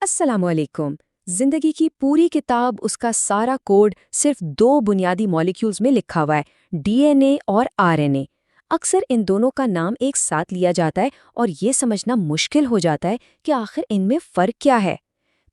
अस्सलाम वालेकुम। जिंदगी की पूरी किताब, उसका सारा कोड सिर्फ दो बुनियादी मॉलिक्यूल्स में लिखा हुआ है, डीएनए और आरएनए। अक्सर इन दोनों का नाम एक साथ लिया जाता है और ये समझना मुश्किल हो जाता है कि आखिर इनमें फ़र्क क्या है।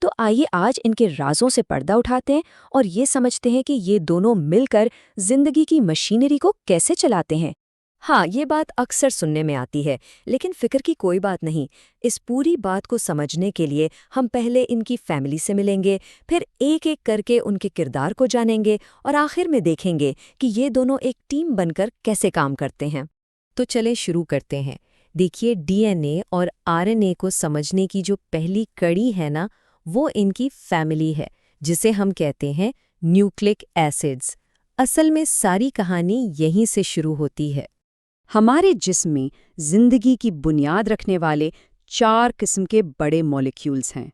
तो आइए आज इनके राजों से पर्दा उठाते हैं और ये समझते हैं कि ये दोनों मिलकर जिंदगी की मशीनरी को कैसे चलाते हैं। हाँ, ये बात अक्सर सुनने में आती है, लेकिन फिक्र की कोई बात नहीं। इस पूरी बात को समझने के लिए हम पहले इनकी फैमिली से मिलेंगे, फिर एक-एक करके उनके किरदार को जानेंगे और आखिर में देखेंगे कि ये दोनों एक टीम बनकर कैसे काम करते हैं। तो चले शुरू करते हैं। देखिए, डीएनए और आरएनए को समझने की जो पहली कड़ी है ना, वो इनकी फैमिली है, जिसे हम कहते हैं न्यूक्लिक एसिड्स। असल में सारी कहानी यहीं से शुरू होती है। हमारे जिस्म में जिंदगी की बुनियाद रखने वाले 4 किस्म के बड़े मॉलिक्यूल्स हैं: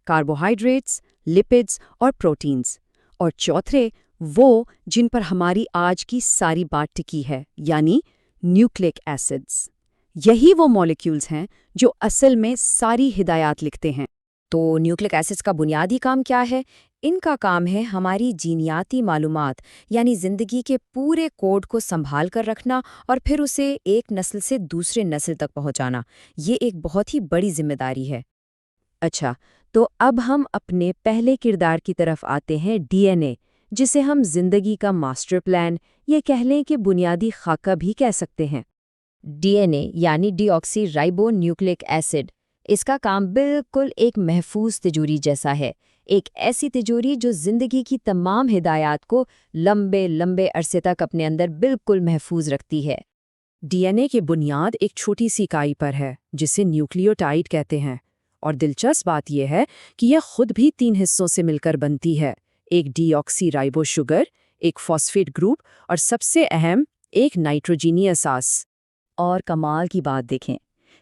कार्बोहाइड्रेट्स, लिपिड्स और प्रोटीन्स। और चौथे वो जिन पर हमारी आज की सारी बात टिकी है, यानी न्यूक्लिक एसिड्स। यही वो मॉलिक्यूल्स हैं जो असल में सारी हिदायत लिखते हैं। तो न्यूक्लिक एसिड्स का बुनियादी काम क्या है? इनका काम है हमारी जीनियाती मालूमात, यानी ज़िंदगी के पूरे कोड को संभाल कर रखना और फिर उसे एक नस्ल से दूसरे नस्ल तक पहुंचाना। ये एक बहुत ही बड़ी जिम्मेदारी है। अच्छा, तो अब हम अपने पहले किरदार की तरफ आते हैं, डीएनए, जिसे हम जिंदगी का मास्टर प्लान, ये कह लें कि बुनियादी खाका भी कह सकते हैं। डीएनए यानी डीऑक्सी राइबो न्यूक्लिक एसिड, इसका काम बिल्कुल एक महफूज तिजोरी जैसा है। एक ऐसी तिजोरी जो जिंदगी की तमाम हिदायत को लंबे लंबे अरसे तक अपने अंदर बिल्कुल महफूज रखती है। डीएनए की बुनियाद एक छोटी सी इकाई पर है, जिसे न्यूक्लियोटाइड कहते हैं। और दिलचस्प बात यह है कि यह खुद भी 3 हिस्सों से मिलकर बनती है: एक डीऑक्सी राइबो शुगर, एक फॉस्फेट ग्रुप और सबसे अहम एक नाइट्रोजीनियस आस। और कमाल की बात देखें,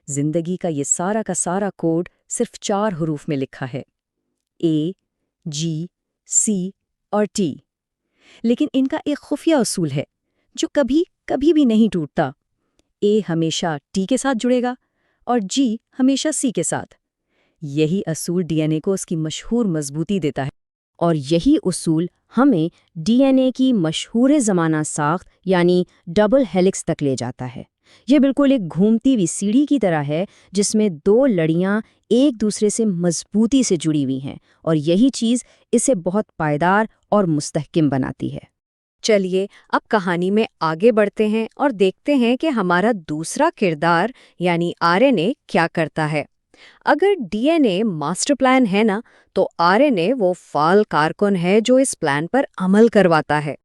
जिंदगी का ये सारा का सारा कोड सिर्फ 4 हरूफ में लिखा है: ए, जी, सी और टी। लेकिन इनका एक खुफिया उसूल है जो कभी कभी भी नहीं टूटता। ए हमेशा टी के साथ जुड़ेगा और जी हमेशा सी के साथ। यही असूल डीएनए को उसकी मशहूर मजबूती देता है। और यही उसूल हमें डीएनए की मशहूर ज़माना साख्त यानी डबल हेलिक्स तक ले जाता है। ये बिल्कुल एक घूमती हुई सीढ़ी की तरह है, जिसमें 2 लड़ियां एक दूसरे से मजबूती से जुड़ी हुई हैं, और यही चीज़ इसे बहुत पायदार और मुस्तहकिम बनाती है। चलिए अब कहानी में आगे बढ़ते हैं और देखते हैं कि हमारा दूसरा किरदार यानी आरएनए क्या करता है। अगर डीएनए मास्टर प्लान है ना, तो आरएनए वो फाल कारकुन है जो इस प्लान पर अमल करवाता है।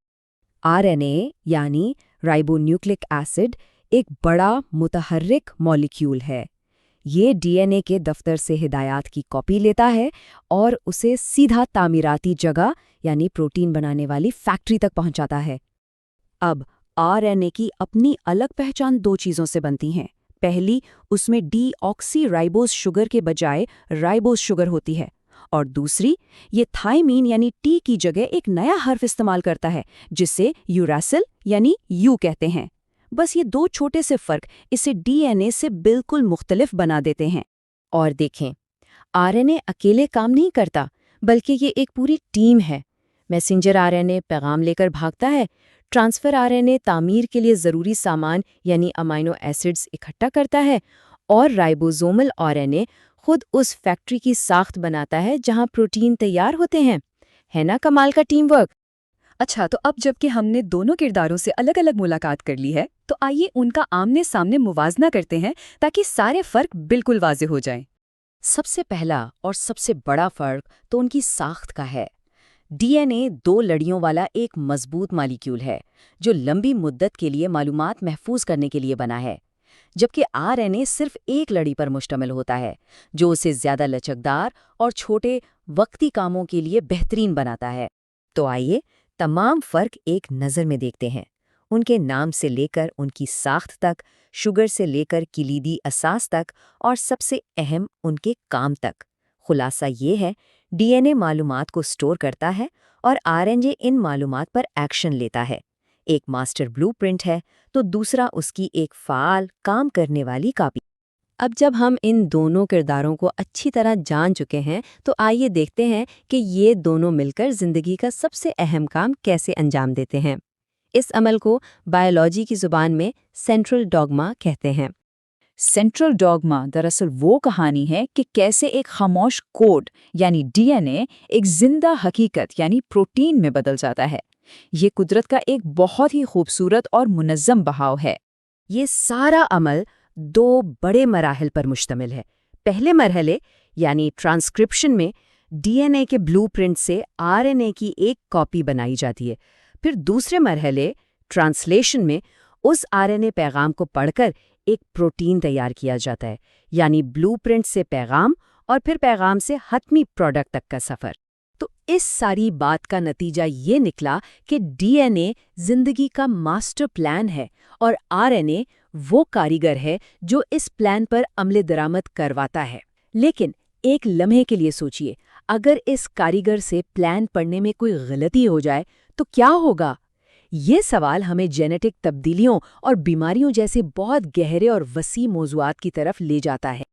आरएनए यानी राइबोन्यूक्लिक एसिड एक बड़ा मुतहर्रिक मॉलिक्यूल है। ये डीएनए के दफ्तर से हिदायत की कॉपी लेता है और उसे सीधा तामीराती जगह यानी प्रोटीन बनाने वाली फैक्ट्री तक पहुंचाता है। अब आरएनए की अपनी अलग पहचान 2 चीज़ों से बनती हैं। पहली, उसमें डीऑक्सी राइबोज शुगर के बजाय राइबोज शुगर होती है, और दूसरी, ये थाइमीन यानी टी की जगह एक नया हर्फ इस्तेमाल करता है, जिसे यूरासिल यानी यू कहते हैं। बस ये 2 छोटे से फर्क इसे डीएनए से बिल्कुल मुख्तलिफ बना देते हैं। और देखें, आरएनए अकेले काम नहीं करता, बल्कि ये एक पूरी टीम है। मैसेंजर आरएनए पैगाम लेकर भागता है, ट्रांसफर आरएनए तामीर के लिए ज़रूरी सामान यानी अमाइनो एसिड्स इकट्ठा करता है, और राइबोसोमल आरएनए खुद उस फैक्ट्री की साख्त बनाता है जहां प्रोटीन तैयार होते हैं। है ना कमाल का टीम वर्क? अच्छा, तो अब जबकि हमने दोनों किरदारों से अलग अलग मुलाकात कर ली है, तो आइए उनका आमने सामने मुवाजना करते हैं ताकि सारे फर्क बिल्कुल वाज़ेह हो जाएं। सबसे पहला और सबसे बड़ा फर्क तो उनकी साख्त का है। डीएनए 2 लड़ियों वाला एक मजबूत मॉलिक्यूल है जो लंबी मुद्दत के लिए मालूमात महफूज करने के लिए बना है, जबकि आरएनए सिर्फ एक लड़ी पर मुश्तमिल होता है जो उसे ज्यादा लचकदार और छोटे वक्ती कामों के लिए बेहतरीन बनाता है। तो आइए तमाम फर्क एक नज़र में देखते हैं, उनके नाम से लेकर उनकी साख्त तक, शुगर से लेकर किलीदी असास तक, और सबसे अहम उनके काम तक। खुलासा ये है, डीएनए मालूमात को स्टोर करता है और आरएनए इन मालूमात पर एक्शन लेता है। एक मास्टर ब्लूप्रिंट है तो दूसरा उसकी एक फ़ाल काम करने वाली कॉपी। اب جب ہم ان دونوں کرداروں کو اچھی طرح جان چکے ہیں تو آئیے دیکھتے ہیں کہ یہ دونوں مل کر زندگی کا سب سے اہم کام کیسے انجام دیتے ہیں۔ اس عمل کو بائیولوجی کی زبان میں سینٹرل ڈوگما کہتے ہیں۔ سینٹرل ڈوگما دراصل وہ کہانی ہے کہ کیسے ایک خاموش کوڈ یعنی ڈی این اے ایک زندہ حقیقت یعنی پروٹین میں بدل جاتا ہے۔ یہ قدرت کا ایک بہت ہی خوبصورت اور منظم بہاؤ ہے۔ یہ سارا عمل دو بڑے مراحل پر مشتمل ہے۔ پہلے مرحلے یعنی ٹرانسکرپشن میں ڈی این اے کے بلو پرنٹ سے آر این اے کی ایک کاپی بنائی جاتی ہے۔ پھر دوسرے مرحلے ٹرانسلیشن میں اس آر این اے پیغام کو پڑھ کر ایک پروٹین تیار کیا جاتا ہے، یعنی بلو پرنٹ سے پیغام اور پھر پیغام سے حتمی پروڈکٹ تک کا سفر۔ تو اس ساری بات کا نتیجہ یہ نکلا کہ ڈی این اے زندگی کا ماسٹر پلان ہے اور آر این اے وہ کاریگر ہے جو اس پلان پر عمل درآمد کرواتا ہے۔ لیکن ایک لمحے کے لیے سوچئے، اگر اس کاریگر سے پلان پڑھنے میں کوئی غلطی ہو جائے تو کیا ہوگا؟ یہ سوال ہمیں جینیٹک تبدیلیوں اور بیماریوں جیسے بہت گہرے اور وسیع موضوعات کی طرف لے جاتا ہے۔